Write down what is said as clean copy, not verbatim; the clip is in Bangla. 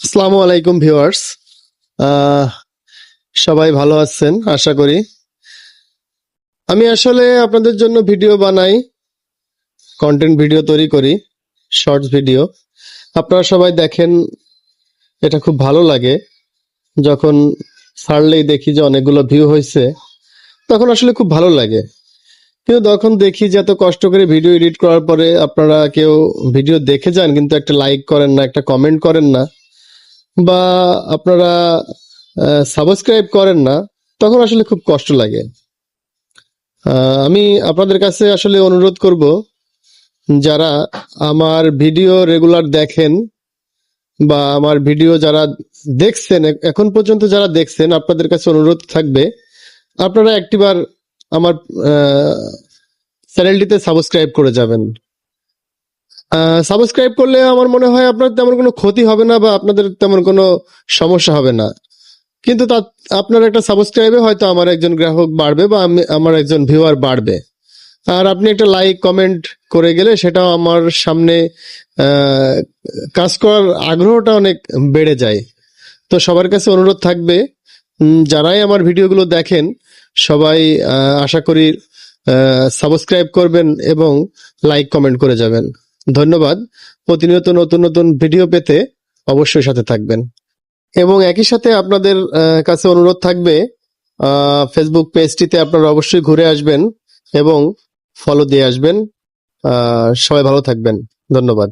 আসসালামু আলাইকুম ভিউয়ার্স। আহ সবাই ভালো আছেন আশা করি। আমি আসলে আপনাদের জন্য ভিডিও বানাই, কন্টেন্ট ভিডিও তৈরি করি, শর্টস ভিডিও। আপনারা সবাই দেখেন, এটা খুব ভালো লাগে। যখন ছাড়লেই দেখি যে অনেকগুলো ভিউ হয়েছে, তখন আসলে খুব ভালো লাগে। কিন্তু তখন দেখি যে এত কষ্ট করে ভিডিও এডিট করার পরে আপনারা কেউ ভিডিও দেখে যান, কিন্তু একটা লাইক করেন না, একটা কমেন্ট করেন না, বা আপনারা সাবস্ক্রাইব করেন না, তখন আসলে খুব কষ্ট লাগে। আমি আপনাদের কাছে আসলে অনুরোধ করব, যারা আমার ভিডিও রেগুলার দেখেন বা আমার ভিডিও যারা দেখছেন, এখন পর্যন্ত যারা দেখছেন, আপনাদের কাছে অনুরোধ থাকবে আপনারা একটিবার আমার চ্যানেলটিতে সাবস্ক্রাইব করে যাবেন। সাবস্ক্রাইব করলে আমার মনে হয় আপনার তেমন কোনো ক্ষতি হবে না বা আপনাদের তেমন কোনো সমস্যা হবে না। কিন্তু তা আপনার একটা সাবস্ক্রাইবে হয়তো আমার একজন গ্রাহক বাড়বে বা আমার একজন ভিউয়ার বাড়বে। আর আপনি একটা লাইক কমেন্ট করে গেলে সেটাও আমার সামনে আহ, কাজ করার আগ্রহটা অনেক বেড়ে যায়। তো সবার কাছে অনুরোধ থাকবে, যারাই আমার ভিডিওগুলো দেখেন সবাই আশা করি সাবস্ক্রাইব করবেন এবং লাইক কমেন্ট করে যাবেন। ধন্যবাদ। প্রতিনিয়ত নতুন নতুন ভিডিও পেতে অবশ্যই সাথে থাকবেন। এবং একই সাথে আপনাদের কাছে অনুরোধ থাকবে, ফেসবুক পেজটিতে আপনারা অবশ্যই ঘুরে আসবেন এবং ফলো দিয়ে আসবেন। সবাই ভালো থাকবেন। ধন্যবাদ।